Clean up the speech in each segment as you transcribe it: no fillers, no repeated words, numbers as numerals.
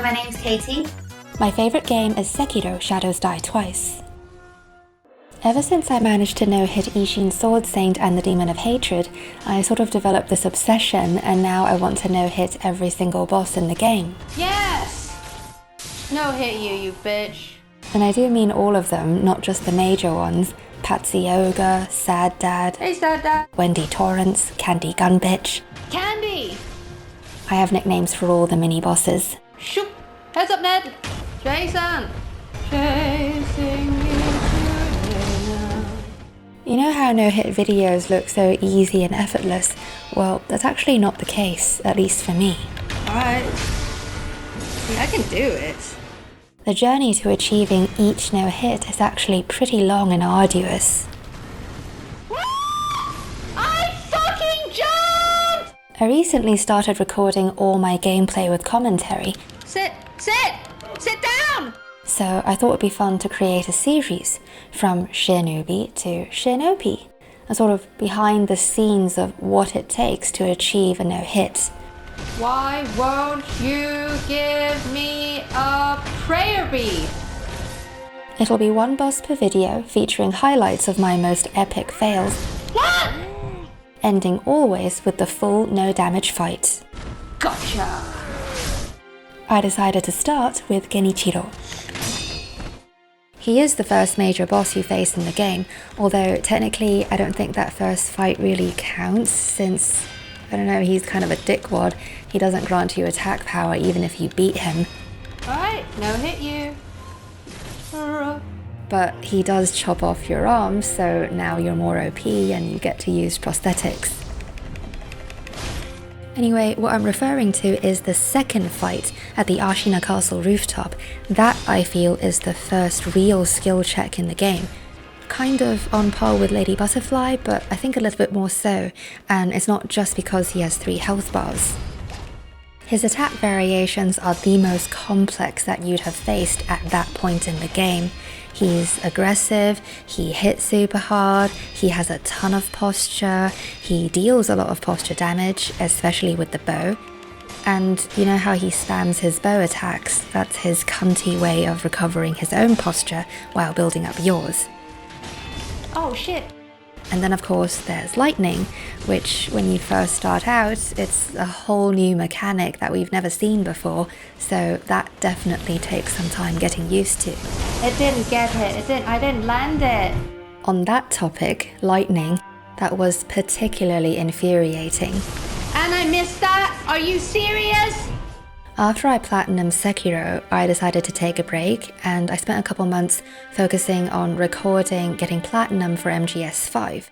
my name's Katie. My favourite game is Sekiro: Shadows Die Twice. Ever since I managed to no-hit Ishin's Sword Saint and the Demon of Hatred, I sort of developed this obsession, and now I want to no-hit every single boss in the game. Yes! No-hit you bitch. And I do mean all of them, not just the major ones. Patsy Ogre, Sad Dad, Hey, Sad Dad. Wendy Torrance, Candy Gun Bitch. Candy! I have nicknames for all the mini-bosses. Shoop! Heads up, Ned! Jason! Chasing you today now. You know how no-hit videos look so easy and effortless? Well, that's actually not the case, at least for me. Alright. I can do it. The journey to achieving each no-hit is actually pretty long and arduous. I fucking jumped! I recently started recording all my gameplay with commentary, Sit down! so I thought it would be fun to create a series, from Shinooby to ShinOP, a sort of behind the scenes of what it takes to achieve a no-hit. Why won't you give me a prayer bead? It'll be one boss per video, featuring highlights of my most epic fails, What? ending always with the full no-damage fight. Gotcha! I decided to start with GENICHIRO. He is the first major boss you face in the game, although technically I don't think that first fight really counts, since, I don't know, he's kind of a dickwad. He doesn't grant you attack power even if you beat him, Alright, no hit you. but he does chop off your arms, so now you're more OP and you get to use prosthetics. Anyway, what I'm referring to is the second fight at the Ashina Castle rooftop. That, I feel, is the first real skill check in the game. Kind of on par with Lady Butterfly, but I think a little bit more so, and it's not just because he has 3 health bars. His attack variations are the most complex that you'd have faced at that point in the game. He's aggressive, he hits super hard, he has a ton of posture, he deals a lot of posture damage, especially with the bow. And you know how he spams his bow attacks? That's his cunty way of recovering his own posture while building up yours. Oh shit. And then of course there's lightning, which when you first start out, it's a whole new mechanic that we've never seen before, so that definitely takes some time getting used to. It didn't get hit. I didn't land it. On that topic, lightning, that was particularly infuriating. And I missed that? Are you serious? After I platinumed Sekiro, I decided to take a break, and I spent a couple months focusing on recording getting platinum for MGS5,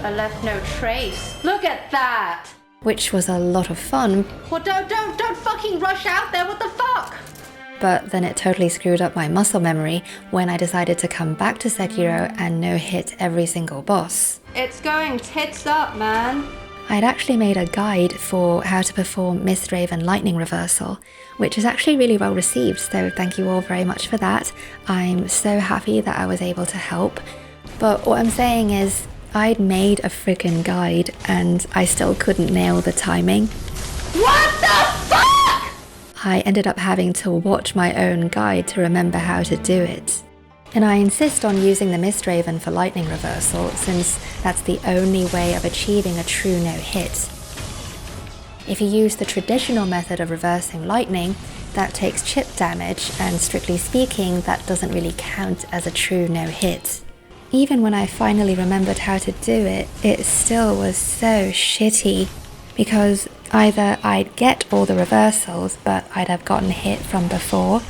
I left no trace. Look at that. which was a lot of fun, Well, don't fucking rush out there. What the fuck? but then it totally screwed up my muscle memory when I decided to come back to Sekiro and no-hit every single boss. It's going tits up, man. I'd actually made a guide for how to perform Mistraven Lightning Reversal, which is actually really well received, so thank you all very much for that. I'm so happy that I was able to help. But what I'm saying is, I'd made a friggin' guide and I still couldn't nail the timing. What the fuck? I ended up having to watch my own guide to remember how to do it. And I insist on using the Mistraven for Lightning Reversal, since that's the only way of achieving a true no-hit. If you use the traditional method of reversing lightning, that takes chip damage, and strictly speaking, that doesn't really count as a true no-hit. Even when I finally remembered how to do it, it still was so shitty, because either I'd get all the reversals, but I'd have gotten hit from before,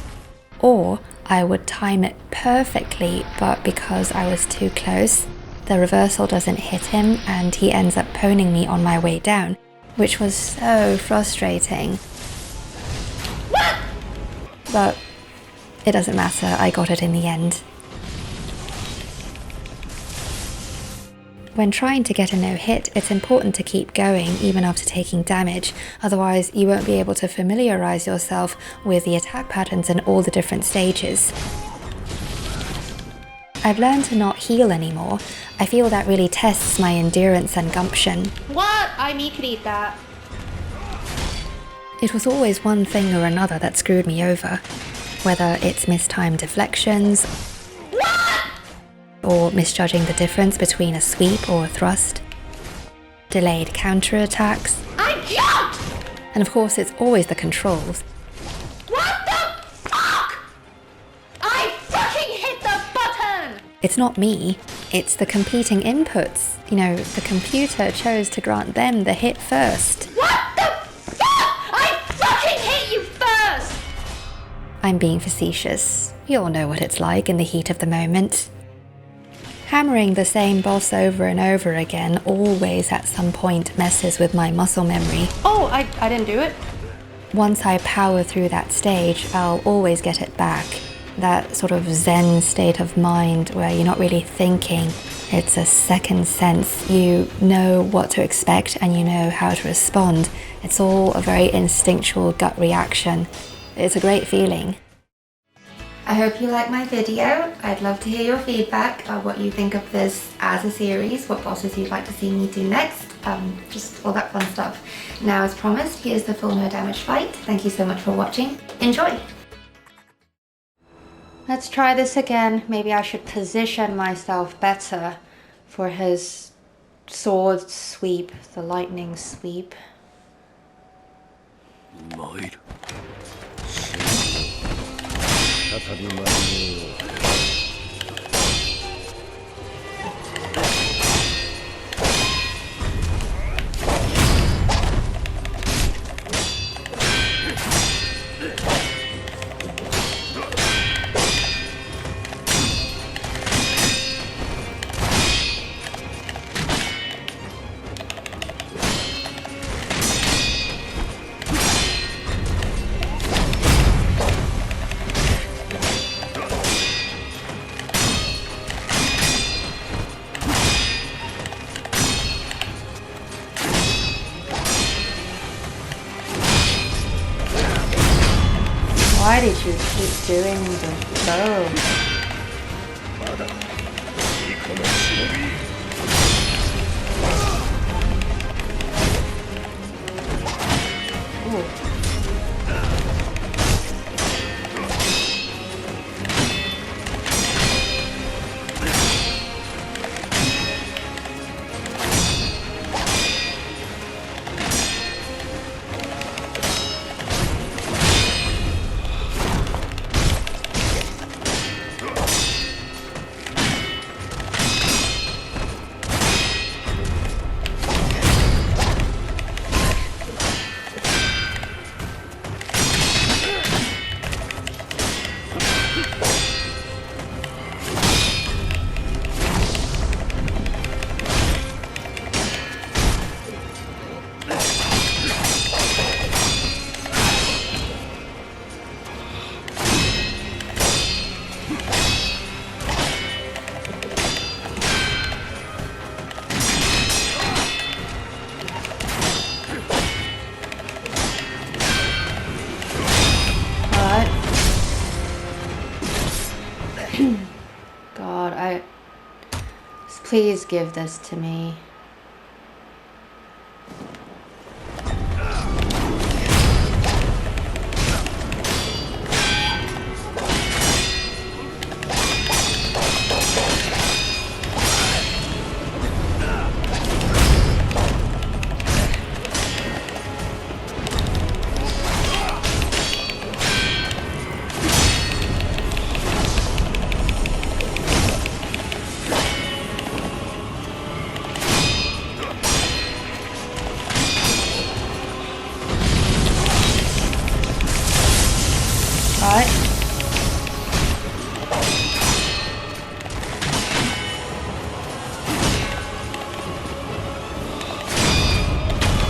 or I would time it perfectly, but because I was too close, the reversal doesn't hit him and he ends up pwning me on my way down, which was so frustrating. What? But it doesn't matter, I got it in the end. When trying to get a no-hit, it's important to keep going even after taking damage, otherwise you won't be able to familiarize yourself with the attack patterns in all the different stages. I've learned to not heal anymore. I feel that really tests my endurance and gumption. What? I me could eat that. It was always one thing or another that screwed me over, whether it's mistimed deflections, or misjudging the difference between a sweep or a thrust, delayed counterattacks, I jumped! and of course it's always the controls. What the fuck? I fucking hit the button! It's not me, it's the competing inputs. You know, the computer chose to grant them the hit first. What the fuck? I fucking hit you first! I'm being facetious. We all know what it's like in the heat of the moment. Hammering the same boss over and over again always at some point messes with my muscle memory. Oh, I didn't do it. Once I power through that stage, I'll always get it back. That sort of zen state of mind where you're not really thinking. It's a second sense. You know what to expect and you know how to respond. It's all a very instinctual gut reaction. It's a great feeling. I hope you like my video. I'd love to hear your feedback on what you think of this as a series, what bosses you'd like to see me do next, just all that fun stuff. Now, as promised, here's the full no damage fight. Thank you so much for watching. Enjoy! Let's try this again. Maybe I should position myself better for his sword sweep, the lightning sweep. Nohit. Why did you keep doing the bow? Ooh. God, please give this to me. Alright.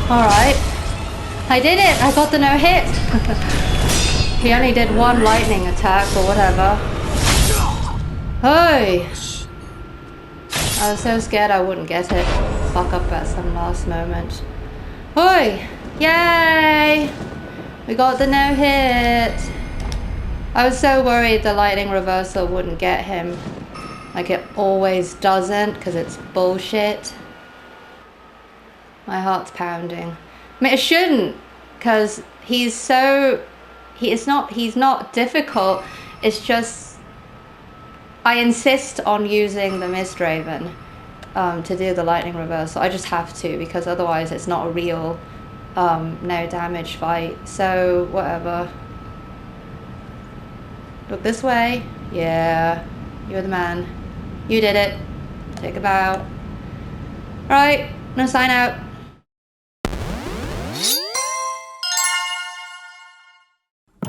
Alright. I did it! I got the no hit! He only did one lightning attack or whatever. Hey! I was so scared I wouldn't get it. Fuck up at some last moment. Hoi! Yay! We got the no hit! I was so worried the lightning reversal wouldn't get him. Like it always doesn't, because it's bullshit. My heart's pounding. I mean, it shouldn't, because he's not difficult. It's just I insist on using the Mistraven to do the lightning reversal. I just have to, because otherwise it's not a real no damage fight. So whatever. Look this way. Yeah, you're the man. You did it. Take a bow. Right, no sign out.